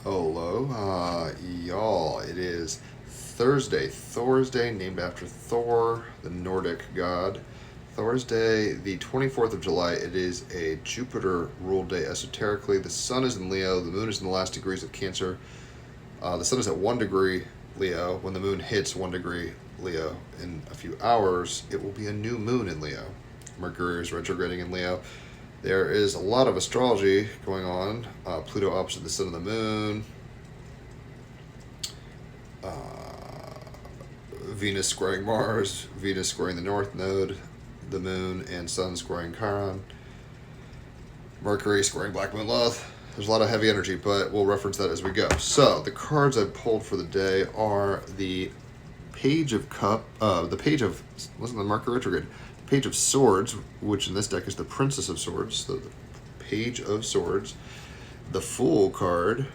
Aloha, y'all. It is Thursday, named after Thor, the Nordic god. Thursday, the 24th of July. It is a Jupiter ruled day esoterically. The sun is in Leo, the moon is in the last degrees of Cancer. The sun is at 1 degree Leo. When the moon hits 1 degree Leo in a few hours, it will be a new moon in Leo. Mercury is retrograding in Leo. There is a lot of astrology going on. Pluto opposite the sun and the moon. Venus squaring Mars. Venus squaring the North Node. The moon and sun squaring Chiron. Mercury squaring Black Moon Lilith. There's a lot of heavy energy, but we'll reference that as we go. So the cards I pulled for the day are the Page of wasn't the Mercury retrograde? Page of Swords, which in this deck is the Princess of Swords, so the Page of Swords, the Fool card,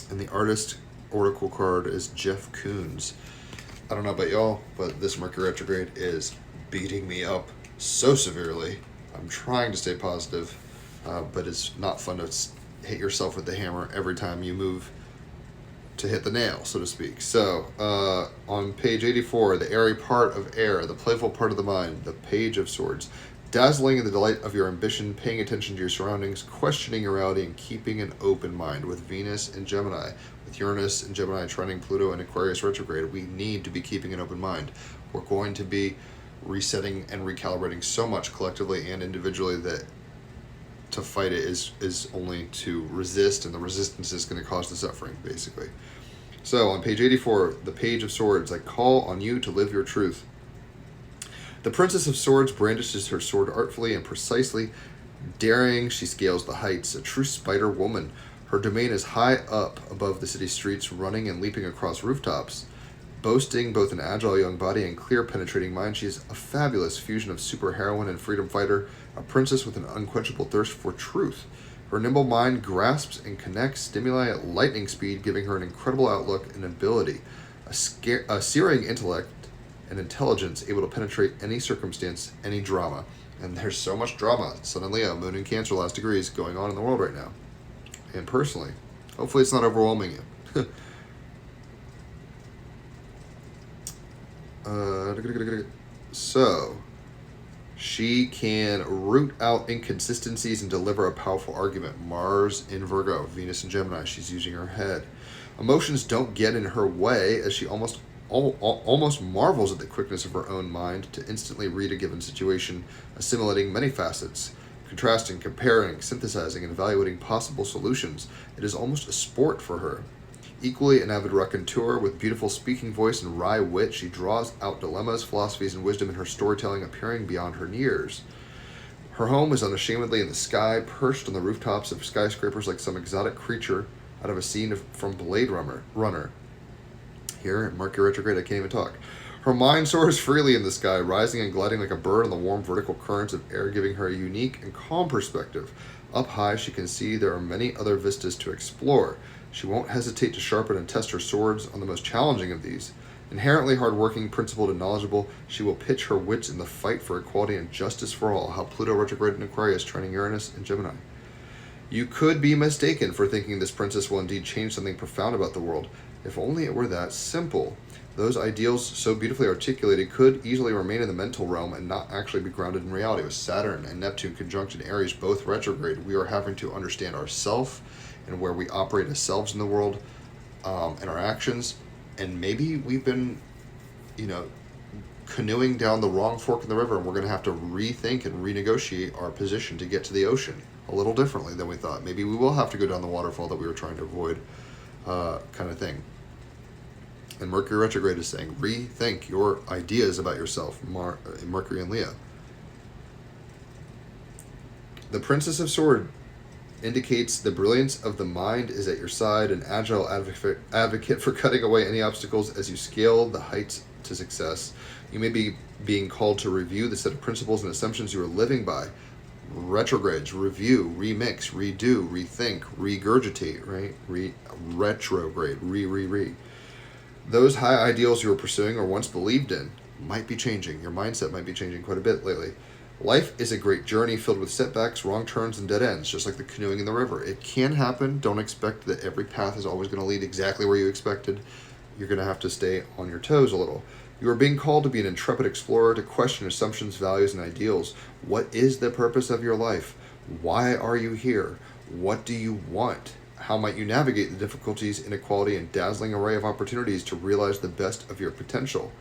and the Artist Oracle card is Jeff Koons. I don't know about y'all, but this Mercury retrograde is beating me up so severely. I'm trying to stay positive, but it's not fun to hit yourself with the hammer every time you move to hit the nail, so to speak. So, on page 84, the airy part of air, the playful part of the mind, the Page of Swords, dazzling in the delight of your ambition, paying attention to your surroundings, questioning your reality, and keeping an open mind. With Venus and Gemini, with Uranus and Gemini trining Pluto and Aquarius retrograde, we need to be keeping an open mind. We're going to be resetting and recalibrating so much collectively and individually that to fight it is only to resist, and the resistance is going to cause the suffering, basically. So on page 84, the Page of Swords, I call on you to live your truth. The Princess of Swords brandishes her sword artfully and precisely. Daring, she scales the heights, a true spider woman. Her domain is high up above the city streets, running and leaping across rooftops. Boasting both an agile young body and clear penetrating mind, she is a fabulous fusion of superheroine and freedom fighter, a princess with an unquenchable thirst for truth. Her nimble mind grasps and connects stimuli at lightning speed, giving her an incredible outlook and ability, a searing intellect and intelligence able to penetrate any circumstance, any drama. And there's so much drama, Sun and Leo, Moon and Cancer, last degrees, going on in the world right now. And personally, hopefully it's not overwhelming you. So, she can root out inconsistencies and deliver a powerful argument. Mars in Virgo, Venus in Gemini, she's using her head. Emotions don't get in her way, as she almost marvels at the quickness of her own mind to instantly read a given situation, assimilating many facets, contrasting, comparing, synthesizing, and evaluating possible solutions. It is almost a sport for her. Equally an avid raconteur with beautiful speaking voice and wry wit, she draws out dilemmas, philosophies, and wisdom in her storytelling, appearing beyond her years. Her home is unashamedly in the sky, perched on the rooftops of skyscrapers like some exotic creature out of a scene from Blade Runner. Here, in Mercury retrograde, I can't even talk. Her mind soars freely in the sky, rising and gliding like a bird on the warm vertical currents of air, giving her a unique and calm perspective. Up high, she can see there are many other vistas to explore. She won't hesitate to sharpen and test her swords on the most challenging of these. Inherently hardworking, principled, and knowledgeable, she will pitch her wits in the fight for equality and justice for all. How Pluto retrograde in Aquarius, trining Uranus and Gemini. You could be mistaken for thinking this princess will indeed change something profound about the world. If only it were that simple. Those ideals, so beautifully articulated, could easily remain in the mental realm and not actually be grounded in reality. With Saturn and Neptune conjunct in Aries, both retrograde, we are having to understand ourselves and where we operate as selves in the world, and our actions. And maybe we've been, canoeing down the wrong fork in the river, and we're going to have to rethink and renegotiate our position to get to the ocean a little differently than we thought. Maybe we will have to go down the waterfall that we were trying to avoid, kind of thing. And Mercury retrograde is saying, rethink your ideas about yourself, Mercury and Leo. The Princess of Swords indicates the brilliance of the mind is at your side, an agile advocate for cutting away any obstacles as you scale the heights to success. You may be being called to review the set of principles and assumptions you are living by. Retrogrades, review, remix, redo, rethink, regurgitate, right? Retrograde, re. Those high ideals you were pursuing or once believed in might be changing. Your mindset might be changing quite a bit lately. Life is a great journey filled with setbacks, wrong turns, and dead ends, just like the canoeing in the river. It can happen. Don't expect that every path is always going to lead exactly where you expected. You're going to have to stay on your toes a little. You are being called to be an intrepid explorer, to question assumptions, values, and ideals. What is the purpose of your life? Why are you here? What do you want? How might you navigate the difficulties, inequality, and dazzling array of opportunities to realize the best of your potential?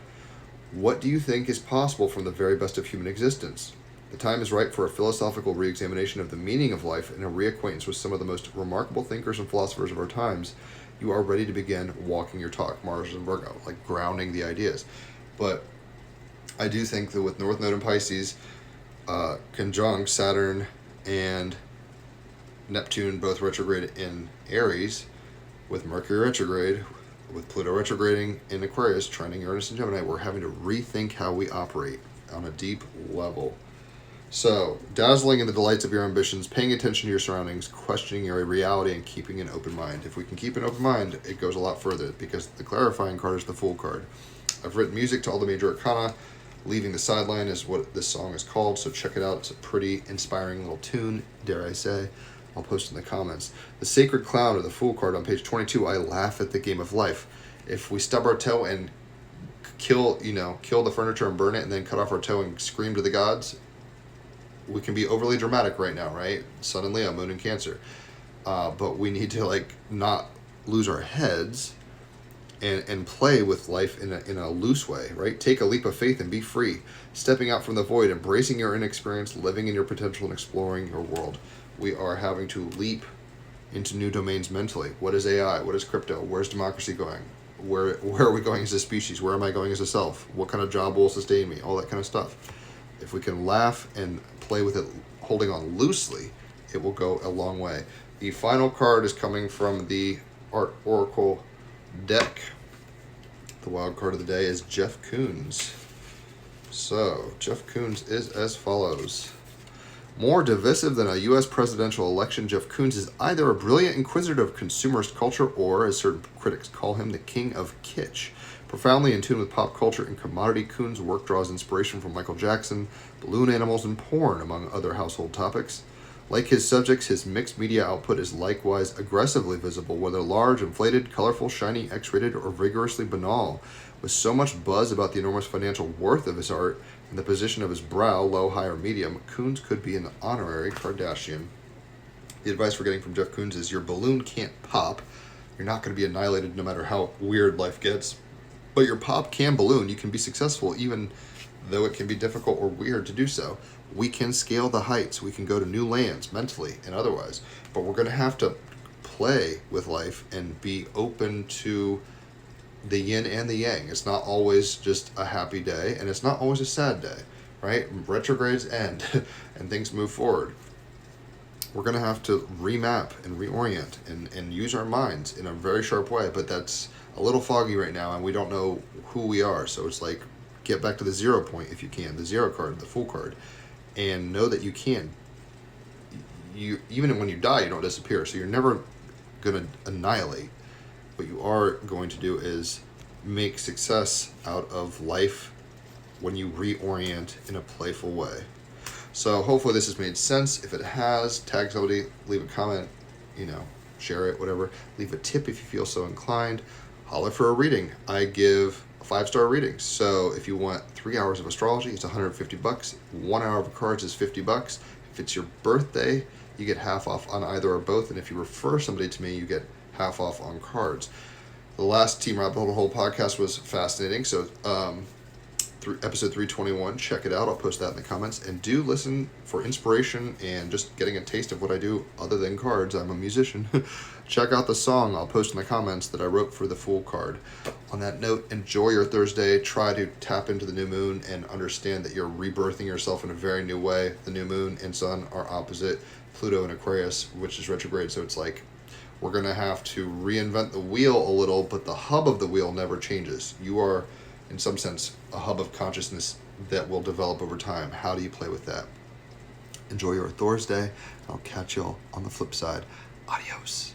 What do you think is possible from the very best of human existence? The time is right for a philosophical re-examination of the meaning of life and a reacquaintance with some of the most remarkable thinkers and philosophers of our times. You are ready to begin walking your talk, Mars and Virgo, like grounding the ideas. But I do think that with North Node and Pisces, conjunct Saturn and Neptune both retrograde in Aries, with Mercury retrograde, with Pluto retrograding in Aquarius, trining Uranus and Gemini, we're having to rethink how we operate on a deep level. So, dazzling in the delights of your ambitions, paying attention to your surroundings, questioning your reality, and keeping an open mind. If we can keep an open mind, it goes a lot further, because the clarifying card is the Fool card. I've written music to all the major arcana. Leaving the Sideline is what this song is called, so check it out. It's a pretty inspiring little tune, dare I say. I'll post in the comments. The Sacred Clown, or the Fool card, on page 22, I laugh at the game of life. If we stub our toe and kill the furniture and burn it, and then cut off our toe and scream to the gods, we can be overly dramatic right now, right? Sun in Leo, Moon in Cancer. But we need to not lose our heads and play with life in a loose way, right? Take a leap of faith and be free. Stepping out from the void, embracing your inexperience, living in your potential, and exploring your world. We are having to leap into new domains mentally. What is AI? What is crypto? Where's democracy going? Where are we going as a species? Where am I going as a self? What kind of job will sustain me? All that kind of stuff. If we can laugh and play with it, holding on loosely, it will go a long way. The final card is coming from the Art Oracle deck. The wild card of the day is Jeff Koons. So, Jeff Koons is as follows. More divisive than a U.S. presidential election, Jeff Koons is either a brilliant inquisitor of consumerist culture or, as certain critics call him, the king of kitsch. Profoundly in tune with pop culture and commodity, Koons' work draws inspiration from Michael Jackson, balloon animals, and porn, among other household topics. Like his subjects, his mixed media output is likewise aggressively visible, whether large, inflated, colorful, shiny, X-rated, or vigorously banal. With so much buzz about the enormous financial worth of his art and the position of his brow, low, high, or medium, Koons could be an honorary Kardashian. The advice we're getting from Jeff Koons is your balloon can't pop. You're not going to be annihilated no matter how weird life gets. But your pop can balloon. You can be successful even though it can be difficult or weird to do so. We can scale the heights. We can go to new lands mentally and otherwise. But we're going to have to play with life and be open to the yin and the yang. It's not always just a happy day, and it's not always a sad day, right? Retrogrades end and things move forward. We're going to have to remap and reorient and use our minds in a very sharp way, but that's a little foggy right now, and we don't know who we are. So it's like, get back to the 0 point if you can, the 0 card, the Fool card, and know that you can. You, even when you die, you don't disappear, so you're never going to annihilate. What you are going to do is make success out of life when you reorient in a playful way. So hopefully this has made sense. If it has, tag somebody, leave a comment, share it, whatever. Leave a tip if you feel so inclined. Holler for a reading. I give a 5-star reading. So if you want 3 hours of astrology, it's $150. 1 hour of cards is $50. If it's your birthday, you get half off on either or both. And if you refer somebody to me, you get half off on cards. The last Team Rabbit Hole podcast was fascinating. So episode 321, check it out. I'll post that in the comments. And do listen for inspiration and just getting a taste of what I do other than cards. I'm a musician. Check out the song I'll post in the comments that I wrote for the Fool card. On that note, enjoy your Thursday. Try to tap into the new moon and understand that you're rebirthing yourself in a very new way. The new moon and sun are opposite. Pluto in Aquarius, which is retrograde. So it's like we're going to have to reinvent the wheel a little, but the hub of the wheel never changes. You are, in some sense, a hub of consciousness that will develop over time. How do you play with that? Enjoy your Thursday. I'll catch y'all on the flip side. Adios.